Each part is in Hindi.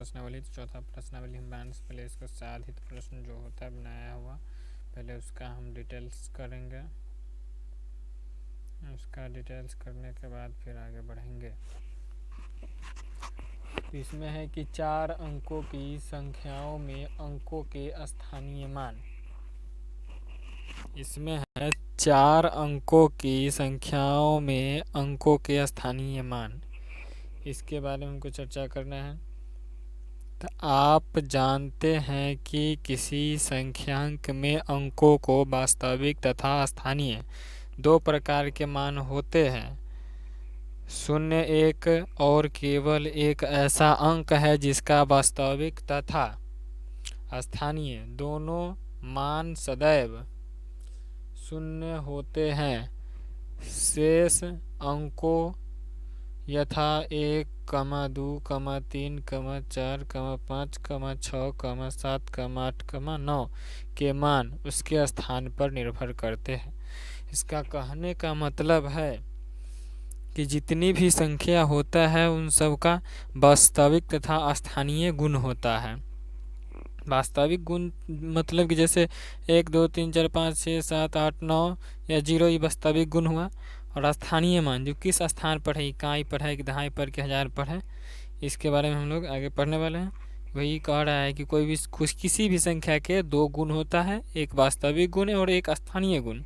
प्रश्नावली। तो चौथा प्रश्नावली हम बनाने से पहले इसका साधित प्रश्न जो होता है बनाया हुआ, पहले उसका हम डिटेल्स करेंगे। उसका डिटेल्स करने के बाद फिर आगे बढ़ेंगे। इसमें है कि 4 अंकों की संख्याओं में अंकों के स्थानीय मान। इसमें है 4 अंकों की संख्याओं में अंकों के स्थानीय मान। इसके बारे में हमको चर्चा करना है। तो आप जानते हैं कि किसी संख्यांक में अंकों को वास्तविक तथा स्थानीय 2 प्रकार के मान होते हैं। 0, 1 और केवल एक ऐसा अंक है जिसका वास्तविक तथा स्थानीय दोनों मान सदैव 0 होते हैं। शेष अंकों यथा 1, 2, 3, 4, 5, 6, 7, 8, 9 के मान उसके स्थान पर निर्भर करते हैं। इसका कहने का मतलब है कि जितनी भी संख्या होता है उन सब का वास्तविक तथा स्थानीय गुण होता है। वास्तविक गुण मतलब कि जैसे 1, 2, 3, 4, 5, 6, 7, 8, 9 या 0 ये वास्तविक गुण हुआ। और स्थानीय मान जो किस स्थान पर है, इकाई पर है कि दहाई पर कि हजार पर है, इसके बारे में हम लोग आगे पढ़ने वाले हैं। वही कह रहा है कि कोई भी किसी भी संख्या के 2 गुण होता है, एक वास्तविक गुण और एक स्थानीय गुण।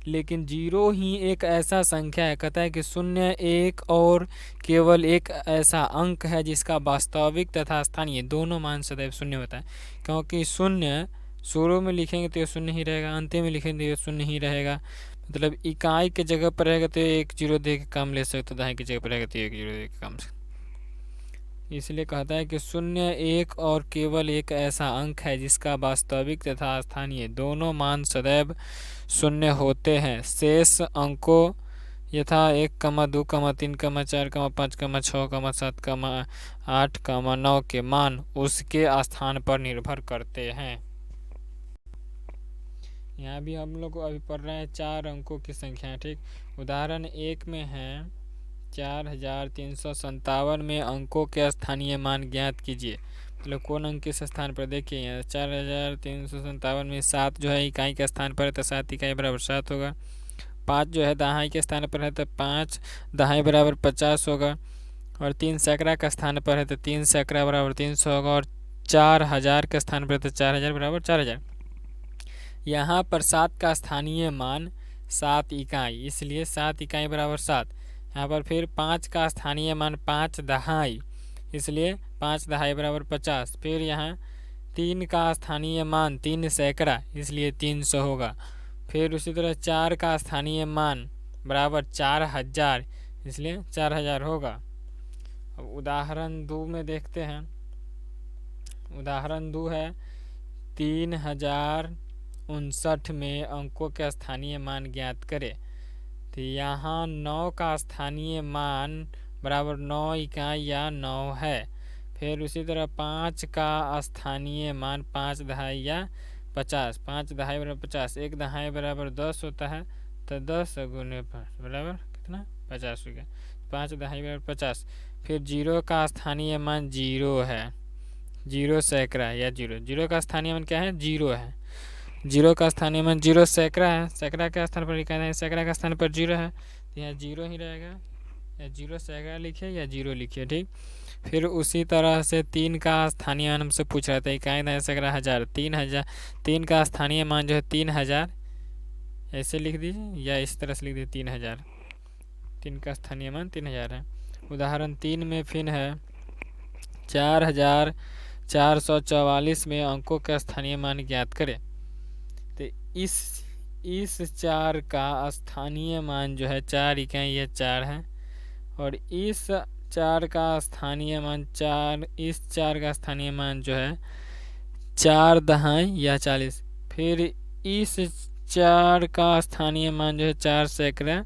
लेकिन 0 ही एक ऐसा संख्या है, कहता है कि 0, 1 और केवल एक ऐसा अंक है जिसका वास्तविक तथा स्थानीय दोनों मान सदैव 0 होता है। क्योंकि 0 शुरू में लिखेंगे तो ये 0 ही रहेगा, अंत में लिखेंगे तो ये 0 ही रहेगा। मतलब इकाई के जगह पर रहेगा तो 1 0 दे के काम ले सकते, दहाई की जगह पर रहेगा तो 1 0 दे के काम। इसलिए कहता है कि 0, 1 और केवल एक ऐसा अंक है जिसका वास्तविक तथा स्थानीय दोनों मान सदैव 0 होते हैं। शेष अंकों यथा 1, 2, 3, 4, 5, 6, 7, 8, 9 के मान उसके स्थान पर निर्भर करते हैं। यहाँ भी हम लोग अभी पढ़ रहे हैं 4 अंकों की संख्या। ठीक, उदाहरण 1 में है 4357 में अंकों के स्थानीय मान ज्ञात कीजिए। मतलब कौन अंक किस स्थान पर, देखिए यहाँ 4357 में 7 जो है इकाई के स्थान पर है तो 7 इकाई बराबर 7 होगा। 5 जो है दहाई के स्थान पर है तो 5 दहाई बराबर 50 होगा। और 3 सैकड़ा का स्थान पर है तो 3 सैकड़ा बराबर 300 होगा। और 4000 के स्थान पर है तो 4000 बराबर 4000। यहाँ पर 7 का स्थानीय मान 7 इकाई, इसलिए 7 इकाई बराबर 7। यहाँ पर फिर 5 का स्थानीय मान 5 दहाई, इसलिए 5 दहाई बराबर 50। फिर यहाँ 3 का स्थानीय मान 3 सैकड़ा, इसलिए 300 होगा। फिर उसी तरह 4 का स्थानीय मान बराबर 4000, इसलिए 4000 होगा। अब उदाहरण 2 में देखते हैं। उदाहरण 2 है 3059 में अंकों के स्थानीय मान ज्ञात करें। तो यहाँ 9 का स्थानीय मान बराबर 9 इकाई या 9 है। फिर उसी तरह 5 का स्थानीय मान 5 दहाई या 50। 5 दहाई बराबर 50, 1 दहाई बराबर 10 होता है तो 10 गुने 5 बराबर कितना 50 हो गया। 5 दहाई बराबर 50। फिर 0 का स्थानीय मान 0 है, 0 सैकड़ा या 0 का स्थानीय मान क्या है 0 है। 0 का स्थानीय मान 0 सैकड़ा है, सैकड़ा के स्थान पर लिखा है, सैकड़ा का स्थान पर 0 है तो यहाँ 0 ही रहेगा। या 0 सैकड़ा लिखिए या 0 लिखिए। ठीक, फिर उसी तरह से 3 का स्थानीय मान हमसे पूछ रहा था, इकाई दहाई सैकड़ा 1000, 3000। 3 का स्थानीय मान जो है 3000, ऐसे लिख दीजिए या इस तरह से लिख दीजिए 3000। 3 का स्थानीय मान 3000 है। उदाहरण 3 में फिर है 4444 में अंकों का स्थानीय मान ज्ञात करें। तो इस 4 का स्थानीय मान जो है 4 इकाई या 4 है। और इस 4 का स्थानीय मान 4, इस 4 का स्थानीय मान जो है 4 दहाई या 40। फिर इस 4 का स्थानीय मान जो है 4 सैकड़ा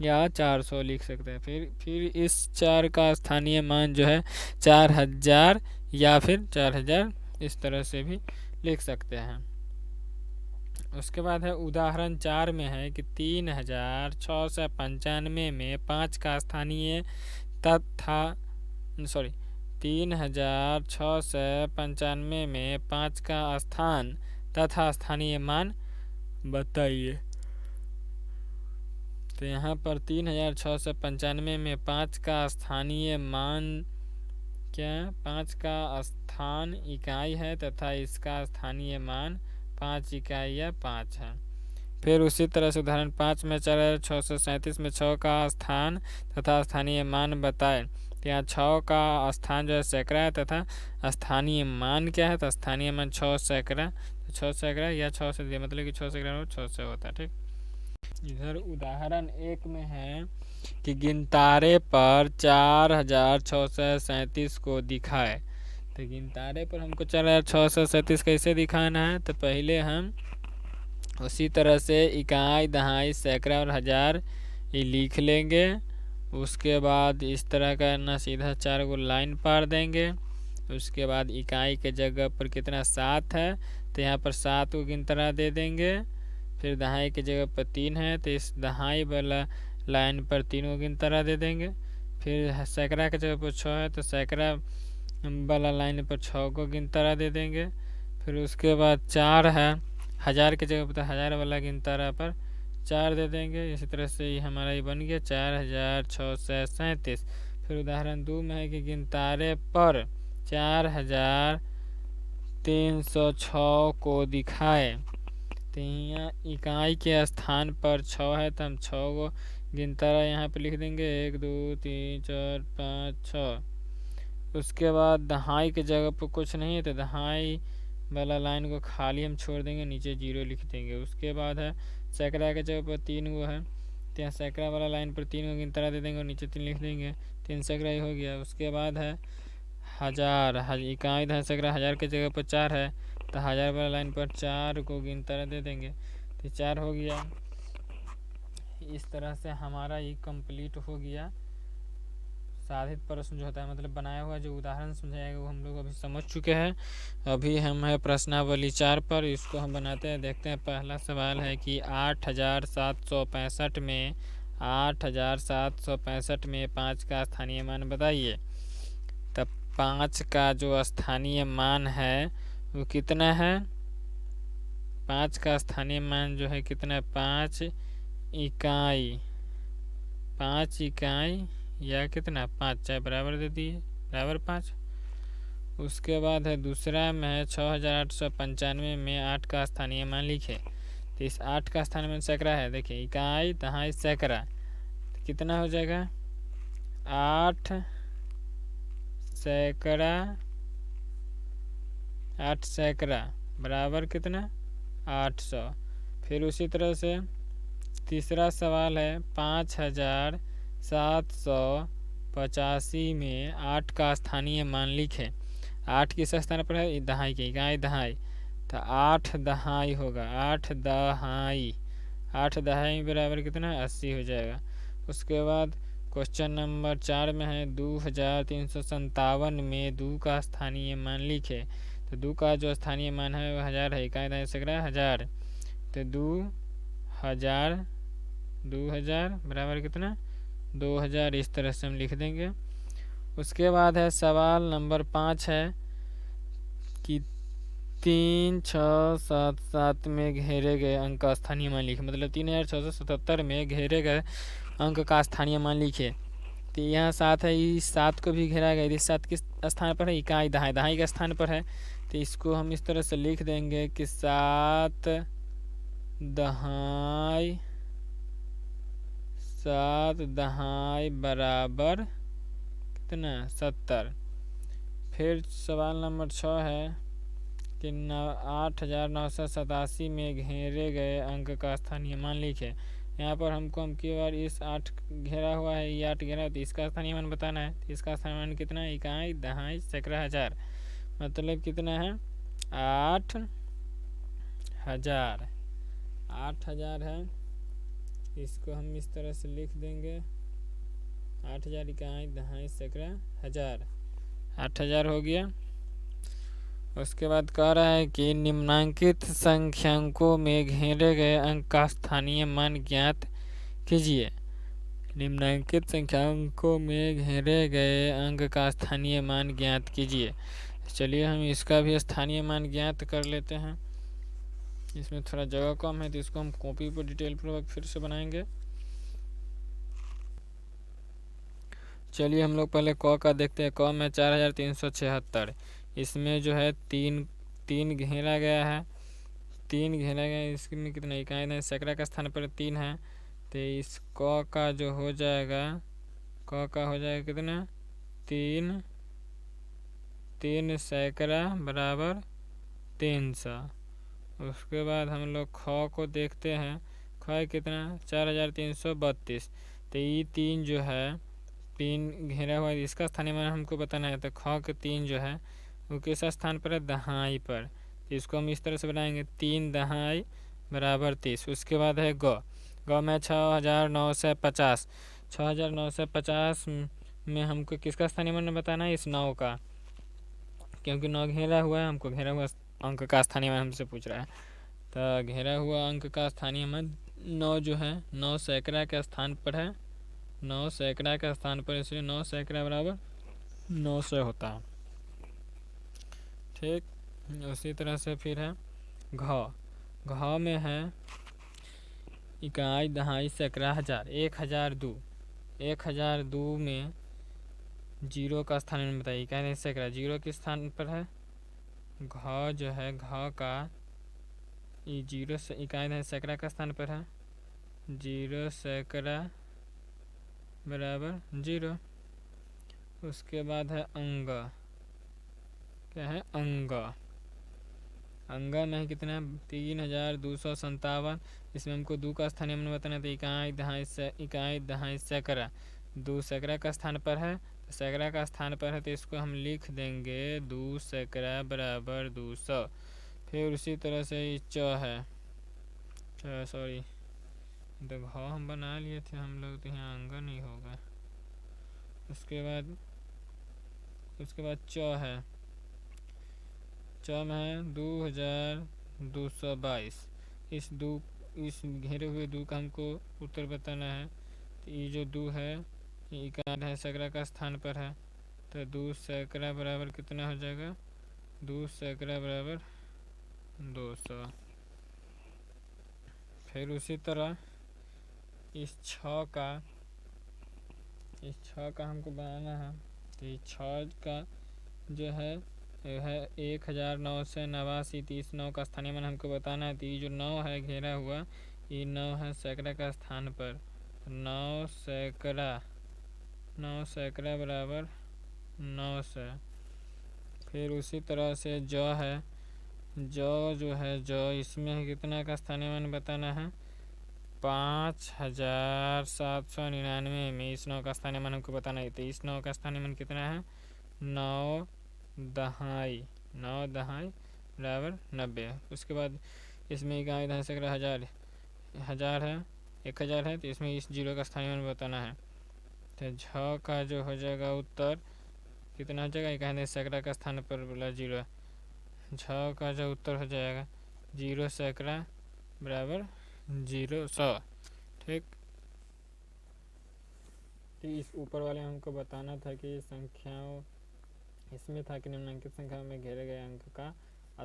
या 400 लिख सकते हैं। फिर इस 4 का स्थानीय मान जो है 4000 या फिर 4000, इस तरह से भी लिख सकते हैं। उसके बाद है उदाहरण 4 में है कि 3695 में 5 का स्थानीय तथा 3695 में 5 का स्थान तथा स्थानीय मान बताइए। तो यहाँ पर 3695 में 5 का स्थानीय मान क्या, 5 का स्थान इकाई है तथा इसका स्थानीय मान 5 इकाई या 5 है। फिर उसी तरह से उदाहरण 5 में 4637 में 6 का स्थान तथा स्थानीय मान बताए। तो यहाँ 6 का स्थान जो है सैकड़ा है तथा स्थानीय मान क्या है, तो स्थानीय मान 6 सैकड़ा, तो 6 सैकड़ा या 6 से दिया, मतलब कि 6 सैकड़ा 6 से होता है। ठीक, इधर उदाहरण 1 में है कि गिनतारे पर 4637 को दिखाए। तो गिनतारे पर हमको 4637 कैसे दिखाना है, तो पहले हम उसी तरह से इकाई, दहाई, सैकड़ा और हजार ये लिख लेंगे। उसके बाद इस तरह करना, सीधा 4 को लाइन पार देंगे। उसके बाद इकाई के जगह पर कितना 7 है, तो यहाँ पर 7 को गिनतरा दे देंगे। फिर दहाई के जगह पर 3 है, तो इस दहाई वाला लाइन पर 3 को गिनतरा दे देंगे। फिर सैकड़ा के जगह पर 6 है, तो सैकड़ा वाला लाइन पर 6 को गिनतरा दे देंगे। फिर उसके बाद 4 है, हज़ार के जगह पर हज़ार वाला गिनतरा पर 4 दे देंगे। इसी तरह से ये हमारा ये बन गया 4637। फिर उदाहरण 2 में है कि गिनतारे पर 4306 को दिखाए। तो यहाँ इकाई के स्थान पर 6 है, तो हम 6 को गिनतरा यहाँ पर लिख देंगे, 1 2 3 4 5 6। उसके बाद दहाई के जगह पर कुछ नहीं है, तो दहाई वाला लाइन को खाली हम छोड़ देंगे, नीचे 0 लिख देंगे। उसके बाद है सैकड़ा के जगह पर 3 को है, तो यहाँ सैकड़ा वाला लाइन पर 3 को गिनतरा दे देंगे और नीचे 3 लिख देंगे, 3 सैकड़ा ही हो गया। उसके बाद है हज़ार, इकाई दहाई सैकड़ा, हज़ार के जगह पर 4 है, तो हज़ार वाला लाइन पर 4 को गिनतरा दे देंगे, तो 4 हो गया। इस तरह से हमारा ये कंप्लीट हो गया। साधित प्रश्न जो होता है, मतलब बनाया हुआ जो उदाहरण समझाएगा वो हम लोग अभी समझ चुके हैं। अभी हम है प्रश्नावली 4 पर, इसको हम बनाते हैं, देखते हैं। पहला सवाल है कि 8765 में 8765 में 5 का स्थानीय मान बताइए। तब 5 का जो स्थानीय मान है वो कितना है, 5 का स्थानीय मान जो है कितना है, 5 इकाई, 5 इकाई या कितना 5, चाहे बराबर दे दिए, बराबर 5। उसके बाद है दूसरा में है 6895 में 8 का स्थानीय मान लिखे। तो इस 8 का स्थानीय मान सैकड़ा है, देखिए इकाई दहाई सैकड़ा, तो कितना हो जाएगा 8 सैकड़ा, 8 सैकड़ा बराबर कितना 800। फिर उसी तरह से तीसरा सवाल है 5785 में 8 का स्थानीय मान लिखे। 8 किस स्थान पर है, दहाई के, इकाई दहाई, तो 8 दहाई होगा, 8 दहाई, 8 दहाई बराबर कितना 80 हो जाएगा। उसके बाद क्वेश्चन नंबर 4 में है 2357 में 2 का स्थानीय मान लिखे। तो 2 का जो स्थानीय मान है वो 1000 है, इकाई दहाई सैकड़ा 1000, तो 2000 बराबर कितना 2000, इस तरह से हम लिख देंगे। उसके बाद है सवाल नंबर 5 है कि 3677 में घेरे गए अंक का स्थानीय मान लिखे, मतलब 3677 में घेरे गए अंक का स्थानीय मान लिखे। तो यहाँ 7 है, इस 7 को भी घेरा गया, इस 7 किस स्थान पर है, इकाई दहाई, दहाई के स्थान पर है। तो इसको हम इस तरह से लिख देंगे कि 7 दहाई, 7 दहाई बराबर कितना 70। फिर सवाल नंबर 6 है कि 8987 में घेरे गए अंक का स्थानीय मान लिखे। यहाँ पर हमको हम की बार इस 8 घेरा हुआ है, ये 8 घेरा, तो इसका स्थानीय मान बताना है। तो इसका स्थानीय मान कितना है, इकाई दहाई सैकड़ा 1000, मतलब कितना है 8000, 8000 है। इसको हम इस तरह से लिख देंगे 8000 इकाई दहाई सैकड़ा 1000, 8000 हो गया। उसके बाद कह रहा है कि निम्नांकित संख्यांकों में घेरे गए अंक का स्थानीय मान ज्ञात कीजिए। निम्नलिखित संख्याओं में घेरे गए अंक का स्थानीय मान ज्ञात कीजिए। चलिए हम इसका भी स्थानीय मान ज्ञात कर लेते हैं। इसमें थोड़ा जगह कम है तो इसको हम कॉपी पर डिटेल पूर्वक फिर से बनाएंगे। चलिए हम लोग पहले क का देखते हैं। क में 4376, इसमें जो है तीन तीन घेरा गया है। तीन घेरा गया है, इसमें कितना इकाई है, सैकड़ा का स्थान पर 3 है, तो इस क का जो हो जाएगा, क का हो जाएगा कितना, 3 3 सैकड़ा बराबर 300। उसके बाद हम लोग ख को देखते हैं। ख कितना 4332, तो ये तीन जो है, तीन घेरा हुआ है, इसका स्थानीय मान हमको बताना है। तो ख के 3 जो है वो किस स्थान पर है, दहाई पर, तो इसको हम इस तरह से बनाएंगे, 3 दहाई बराबर 30। उसके बाद है ग। ग में 6950, 6950 में हमको किसका स्थानीय मान बताना है, इस 9 का, क्योंकि 9 घेरा हुआ है, हमको घेरा हुआ अंक का स्थानीय मान हमसे पूछ रहा है। तो घेरा हुआ अंक का स्थानीय मान 9 जो है, 9 सैकड़ा के स्थान पर है, 9 सैकड़ा के स्थान पर, इसलिए 9 सैकड़ा बराबर 900 होता है। ठीक, उसी तरह से फिर है घ। घ में है इकाई दहाई सैकड़ा हजार, 1002। 1002 में जीरो का स्थान मान बताइए। इकाई सैकड़ा जीरो किस स्थान पर है, घ जो है, घ का ये जीरो से इकाई है सैकड़ा का स्थान पर है, 0 सैकड़ा बराबर 0। उसके बाद है अंग। क्या है, अंग। अंग में कितना है, 3257। इसमें हमको 2 का स्थानीय मान बताना है। तो इकाई दहाई सैकड़ा, 2 सैकड़ा का स्थान पर है, तो सैकड़ा का स्थान पर है, तो इसको हम लिख देंगे 2 सैकड़ा बराबर 200। फिर उसी तरह से च है, सॉरी, तो घ हम बना लिए थे हम लोग, तो यहाँ अंग नहीं होगा। उसके बाद च है। च में है 2222। इस घेरे हुए 2 का हमको उत्तर बताना है। तो ये जो 2 है, ये इकाई है सैकड़ा का स्थान पर है, तो 2 सैकड़ा बराबर कितना हो जाएगा, 2 सैकड़ा बराबर 200। फिर उसी तरह इस 6 का हमको बनाना है। तो इस 6 का जो है 1989, 30 9 का स्थानीय मान हमको बताना है। तो ये जो 9 है घेरा हुआ, ये 9 है सैकड़ा का स्थान पर, 9 सैकड़ा बराबर 900। फिर उसी तरह से ज है। जो है इसमें कितना का स्थानीय मान बताना है, 5799 में इस 9 का स्थानीय मान हमको बताना है। तो इस 9 का स्थानीय मान कितना है, 9 दहाई बराबर 90। उसके बाद इसमें इकाई दहाई सैकड़ा हजार है, 1000 है, तो इसमें इस 0 का स्थानीय मान बताना है। तो झ का जो हो जाएगा उत्तर कितना हो जाएगा, इकाई दहाई सैकड़ा का स्थान पर बोला 0, झ का जो उत्तर हो जाएगा 0 सैकड़ा बराबर 000। ठीक, तो इस ऊपर वाले हमको बताना था कि संख्याओं, इसमें था कि निम्नलिखित संख्याओं में घेरे गए अंक का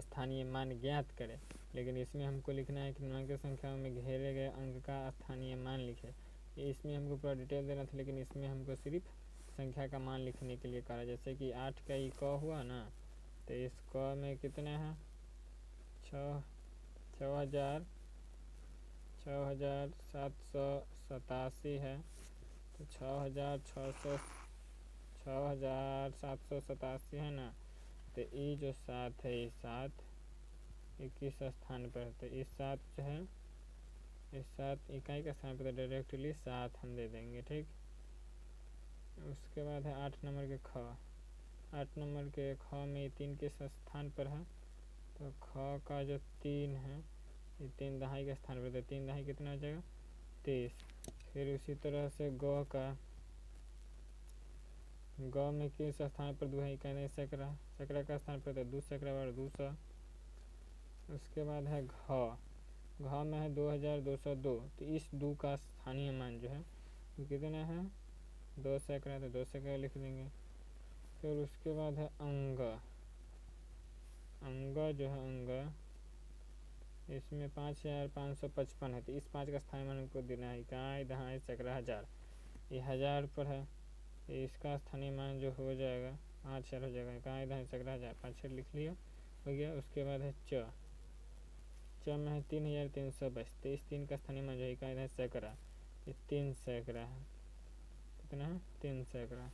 स्थानीय मान ज्ञात करें, लेकिन इसमें हमको लिखना है कि निम्नलिखित संख्याओं में घेरे गए अंक का स्थानीय मान लिखे। इसमें हमको पूरा डिटेल देना था, लेकिन इसमें हमको सिर्फ संख्या का मान लिखने के लिए कहा। जैसे कि 8 का ये क हुआ ना, तो इस क में कितना है, 6787 है, तो 6787 है ना। तो ये जो 7 है, ये 7 किस स्थान पर है, तो इस 7 जो है, इस 7 इकाई का स्थान पर, तो डायरेक्टली 7 हम दे देंगे। ठीक, उसके बाद है 8 नंबर के ख। 8 नंबर के ख में 3 किस स्थान पर है, तो ख का जो 3 है, ये 3 दहाई के स्थान पर, तो 3 दहाई कितना हो जाएगा, 23। फिर उसी तरह से ग में किस स्थान पर 2 है, इकाई सैकड़ा का स्थान पर, तो 2 सैकड़ा बराबर 200। उसके बाद है घ में है 2202। तो इस 2 का स्थानीय मान जो है कितना है 2 सैकड़ा, तो 2 सैकड़ा लिख देंगे। फिर उसके बाद है अंग। अंग जो है अंग, इसमें 5555 है, तो इस 5 का स्थानीय मान हमको देना है। इकाई दहाई सैकड़ा हज़ार, ये 1000 पर है, इसका स्थानीय मान जो हो जाएगा 5000 हो जाएगा। इकाई दहाई सैकड़ा हज़ार, 5 6 लिख लिया, हो गया। उसके बाद है च में है 3322, तो इस 3 का स्थानीय मान जो है इकाई दहाई सैकड़ा, ये 3 सैकड़ा है। कितना है 3 सैकड़ा,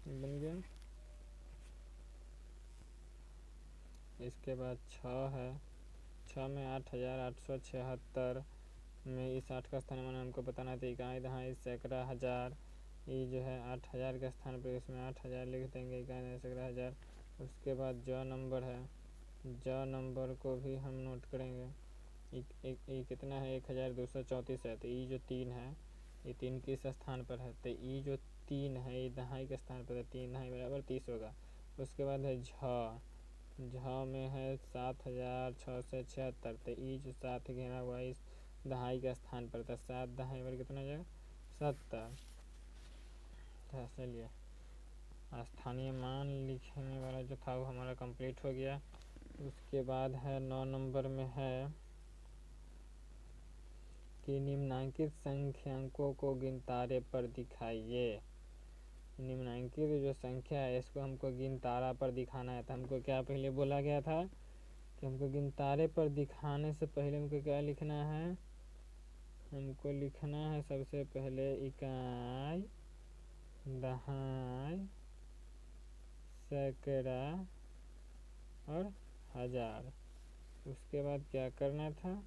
बन गया। इसके बाद 6 है, 6 में 8876 में इस 8 का स्थानीय मान हमको बताना है। तो इकाई दहाई सैकड़ा हज़ार, ये जो है 8000 के स्थान पर इसमें 8000 लिख देंगे, इकाई दहाई सैकड़ा हज़ार। उसके बाद ज नंबर है, ज नंबर को भी हम नोट करेंगे। ये कितना है 1234 है, तो ये जो 3 है, ये 3 किस स्थान पर है, तो ये जो 3 है ये दहाई के स्थान पर है, 3 दहाई बराबर 30 होगा। उसके बाद है झ में है 7676, तो ये जो 7 घेरा हुआ है इस दहाई के स्थान पर था, 7 दहाई पर कितना जाएगा 70। चलिए स्थानीय मान लिखने वाला जो था वो हमारा कंप्लीट हो गया। उसके बाद है 9 नंबर में है कि निम्नांकित संख्यांकों को गिनतारे पर दिखाइए। निम्नांकित जो संख्या है इसको हमको गिनतारा पर दिखाना है। तो हमको क्या पहले बोला गया था कि हमको गिनतारे पर दिखाने से पहले हमको क्या लिखना है, हमको लिखना है सबसे पहले इकाई दहाई सैकड़ा और हज़ार। उसके बाद क्या करना था,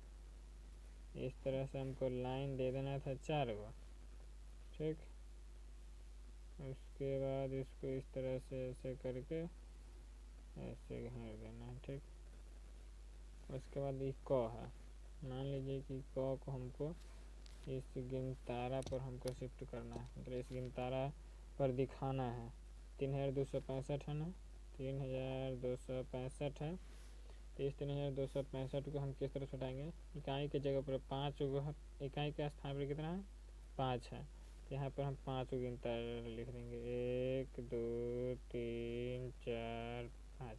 इस तरह से हमको लाइन दे देना था 4 गो, ठीक। उसके बाद इसको इस तरह से ऐसे करके ऐसे घेर देना है, ठीक। उसके बाद ये क है, मान लीजिए कि क को हमको इस गिनतारा पर हमको शिफ्ट करना है, मतलब इस गिनतारा पर दिखाना है। 3265 है ना, 3265 है। तो इस 3265 को हम किस तरह से हटाएंगे, इकाई के जगह पर 5 गो है, इकाई के स्थान पर कितना है 5 है, तो यहाँ पर हम 5 को गिनतारा लिख देंगे, 1 2 3 4 5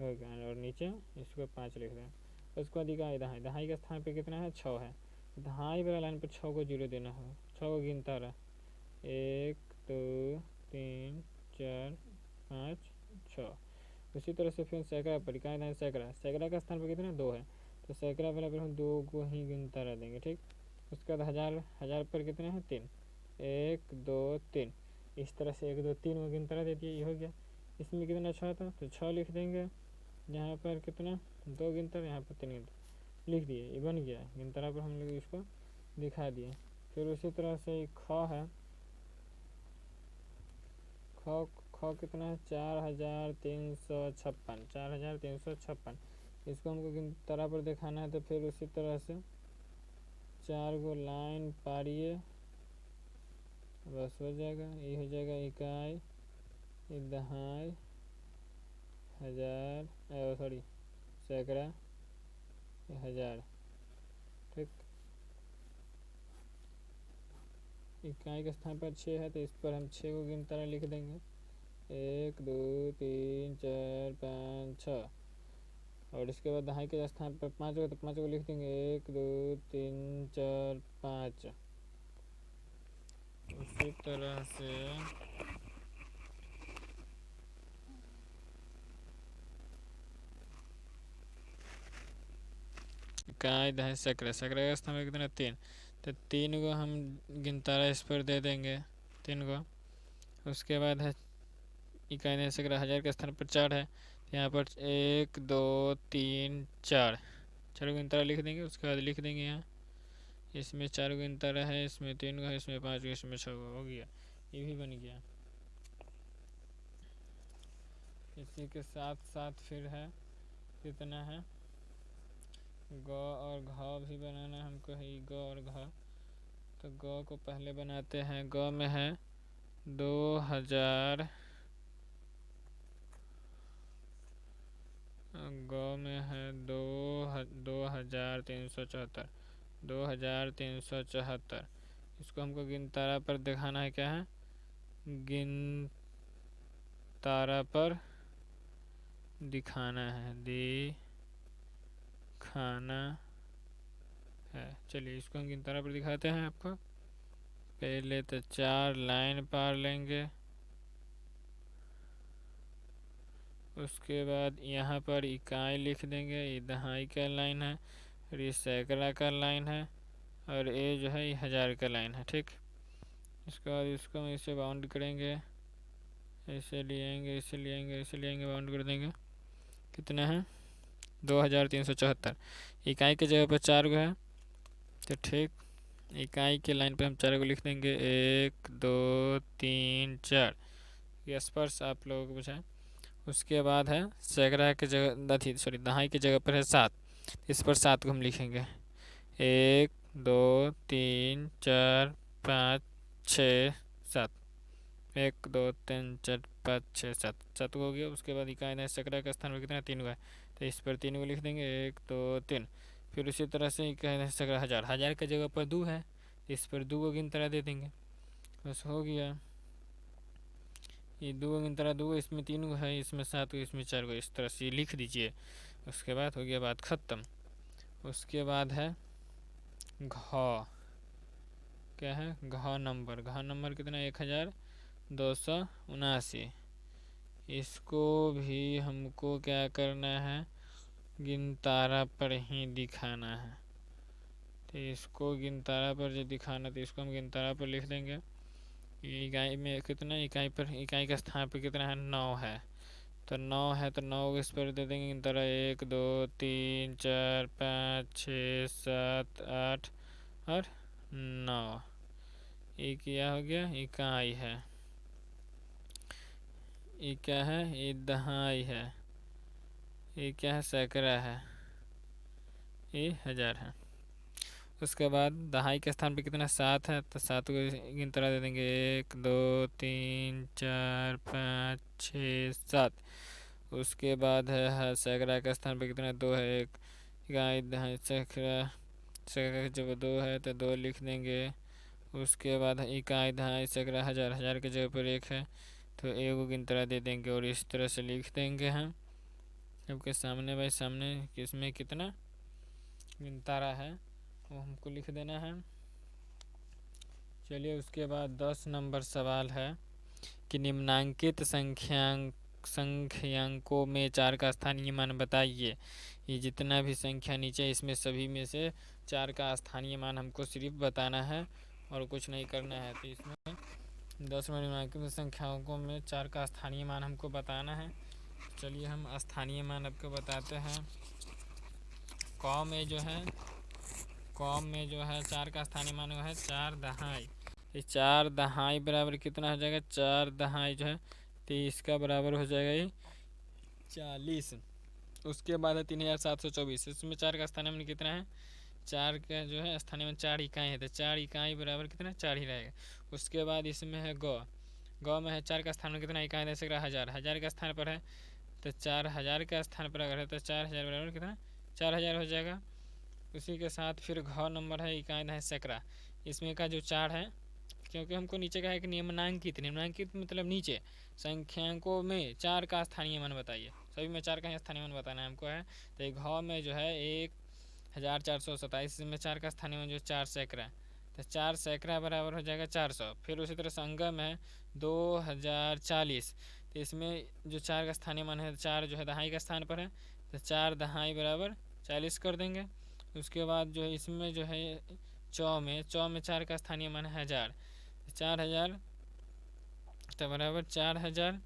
हो गया। और नीचे इसको 5 लिख दें। उसके बाद इकाई दहाई, दहाई के स्थान पर कितना है 6 है, दहाई वाला लाइन पर 6 को जीरो देना है, 6 को गिनतारा 1 2 3 4 5 6। उसी तरह से फिर सैकड़ा पर, इकाई दहाई सैकड़ा, सैकड़ा का स्थान पर कितना 2 है, तो सैकड़ा वाला पर हम 2 को ही गिनतारा देंगे, ठीक। उसके बाद हज़ार, हज़ार पर कितना है 3, 1 2 3, इस तरह से 1 2 3 को गिनतारा दे दिए, ये हो गया। इसमें कितना 6 था, तो 6 लिख देंगे, यहाँ पर कितना 2 गिनतारा, यहाँ पर 3 गिनतारा लिख दिए, ये बन गया। गिनतारा पर हम लोग इसको दिखा दिए। फिर उसी तरह से ख है, ख कितना है 4356, 4356, इसको हमको गिनतारा पर दिखाना है। तो फिर उसी तरह से 4 गो लाइन पारिए, बस हो जाएगा। ये हो जाएगा इकाई दहाई हज़ार, सॉरी सैकड़ा हज़ार, ठीक। इकाई के स्थान पर 6 है, तो इस पर हम 6 को गिनतारा लिख देंगे, 1 2 3 4 5 6। और इसके बाद दहाई के स्थान पर 5 हो तो 5 को लिख देंगे, 1 2 3 4 5। उसी तरह से इकाई दहाई सैकड़ा, सैकड़ा का स्थान पर कितना 3, तो 3 को हम गिनतारा इस पर दे देंगे, 3 को। उसके बाद है इकाई दहाई सैकड़ा, हज़ार के स्थान पर 4 है, तो यहाँ पर 1 2 3 4, 4 को गिनतारा लिख देंगे। उसके बाद लिख देंगे यहाँ, इसमें 4 को गिनतारा है, इसमें 3 को है, इसमें 5 को, इसमें 6 को, हो गया, ये भी बन गया। इसी के साथ साथ फिर है कितना है ग और घ भी बनाना हमको है, ग और घ। तो ग को पहले बनाते हैं, ग में है 2000, ग में है 2374, 2374। इसको हमको गिनतारा पर दिखाना है। क्या है? गिनतारा पर दिखाना है, दिखाना है। चलिए इसको हम गिनतारा पर दिखाते हैं आपको। पहले तो 4 लाइन पार लेंगे, उसके बाद यहाँ पर इकाई लिख देंगे। ये दहाई का लाइन है और ये सैकड़ा का लाइन है और ये जो है ये हज़ार का लाइन है। ठीक, इसके बाद इसको हम इसे बाउंड करेंगे, ऐसे लिएंगे, इसे लिएंगे, इसे लिएंगे, बाउंड कर देंगे। कितने हैं? 2374। इकाई की जगह पर 4 गो है तो ठीक, इकाई के लाइन पे हम 4 को लिख देंगे। 1 2 3 4। ये स्पर्श आप लोगों को पूछा है। उसके बाद है सैकड़ा की जगह, सॉरी दहाई की जगह पर है 7, इस पर 7 को हम लिखेंगे। 1 2 3 4 5 6 7। 1 2 3 4 5 6 7, 7 को हो गया। उसके बाद इकाई है सैकड़ा के स्थान पर कितना? 3 को है तो इस पर 3 को लिख देंगे। 1 2 3। फिर उसी तरह से इकाई है सैकड़ा हज़ार, हज़ार की जगह पर 2 है इस पर 2 को गिनतरा दे देंगे। बस हो गया। ये 2 को गिनतरा 2, इसमें 3 को है, इसमें 7 को, इसमें 4 को, इस तरह से लिख दीजिए। उसके बाद हो गया बात ख़त्म। उसके बाद है घ। क्या है? घ नंबर। घ नंबर कितना? 1279। इसको भी हमको क्या करना है? गिनतारा पर ही दिखाना है। तो इसको गिनतारा पर जो दिखाना तो इसको हम गिनतारा पर लिख देंगे। इकाई में कितना? इकाई पर, इकाई का स्थान पर कितना है? 9 है तो 9 है तो 9 को इस पर दे देंगे गिनतारा। 1 2 3 4 5 6 7 8 और 9। ये क्या हो गया? इकाई है। ये क्या है? ये दहाई है। ये क्या है? सैकड़ा है। ये हज़ार है। उसके बाद दहाई के स्थान पे कितना? 7 है तो 7 को गिनतरा दे देंगे। 1 2 3 4 5 6 7। उसके बाद है सैकड़ा के स्थान पे कितना? 2 है। एक इकाई दहाई सैकड़ा, सैकड़ा जब 2 है तो 2 लिख देंगे। उसके बाद इकाई दहाई सैकड़ा हज़ार, हज़ार की जगह पर 1 है तो 1 को गिनतरा दे देंगे और इस तरह से लिख देंगे हम आपके सामने। भाई सामने किसमें कितना गिनतारा है वो हमको लिख देना है। चलिए उसके बाद 10 नंबर सवाल है कि निम्नांकित संख्यांकों में 4 का स्थानीय मान बताइए। ये जितना भी संख्या नीचे इसमें सभी में से 4 का स्थानीय मान हमको सिर्फ बताना है और कुछ नहीं करना है। तो इसमें 10 में निम्नांकित संख्याओं में 4 का स्थानीय मान हमको बताना है। चलिए हम स्थानीय मान आपको बताते हैं। क में जो है 4 का स्थानीय मान है 4 दहाई। ये 4 दहाई बराबर कितना हो जाएगा? 4 दहाई जो है तो इसका बराबर हो जाएगा ये 40। उसके बाद है 3724। इसमें 4 का स्थानीय मान कितना है? 4 का जो है स्थानीय मान 4 इकाई है तो 4 इकाई बराबर कितना? 4 ही रहेगा। उसके बाद इसमें है ग में है 4 का स्थान में कितना? इकाई दे सकता? हज़ार, हज़ार के स्थान पर है तो 4000 के स्थान पर अगर है तो 4000 बराबर कितना? 4000 हो जाएगा। उसी के साथ फिर घ नंबर है, इकाई है सैकड़ा। इसमें का जो 4 है, क्योंकि हमको नीचे का है कि निम्नांकित, निम्नांकित मतलब नीचे संख्यांकों में 4 का स्थानीय मान बताइए। सभी में 4 का स्थानीय मान बताना है हमको है। तो घ में जो है 1427, इसमें 4 का स्थानीय मान जो 4 सैकड़ा, तो 4 सैकड़ा बराबर हो जाएगा 400। फिर उसी तरह संगम है 2040, तो इसमें जो 4 का स्थानीय मान है 4 जो है दहाई का स्थान पर है तो 4 दहाई बराबर 40 कर देंगे। उसके बाद जो है इसमें जो है चौ में 4 का स्थानीय मान है 1000, 4000 तो बराबर 4000।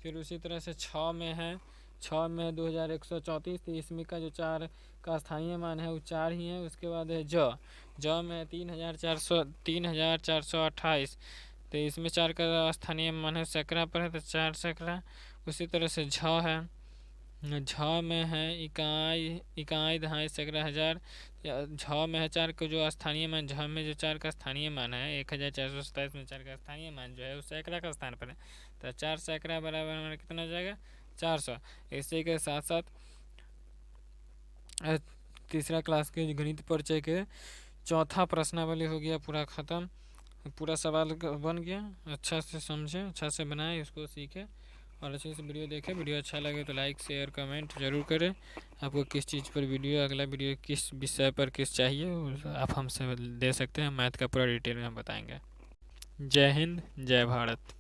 फिर उसी तरह से 6 में है, 6 में 2134, तो इसमें का जो 4 का स्थानीय मान है वो 4 ही है। उसके बाद है ज में 3428, तो इसमें 4 का स्थानीय मान है सैकड़ा पर है तो 4 सैकड़ा। उसी तरह से है, झ में है इकाई दहाई सैकड़ा हज़ार। झ में है 4 का जो स्थानीय मान, झ में जो 4 का स्थानीय मान है 1427 में 4 का स्थानीय मान जो है वो सैकड़ा का स्थान पर है तो 4 सैकड़ा बराबर हमारा कितना हो जाएगा? 400। इसी के साथ साथ तीसरा क्लास के गणित परिचय के चौथा प्रश्नावली हो गया पूरा ख़त्म। पूरा सवाल बन गया, अच्छा से समझें, अच्छा से बनाएं, इसको सीखें और अच्छे से वीडियो देखें। वीडियो अच्छा लगे तो लाइक शेयर कमेंट ज़रूर करें। आपको किस चीज़ पर वीडियो, अगला वीडियो किस विषय पर किस चाहिए आप हमसे दे सकते हैं, मैथ का पूरा डिटेल में हम बताएंगे। जय हिंद, जय भारत।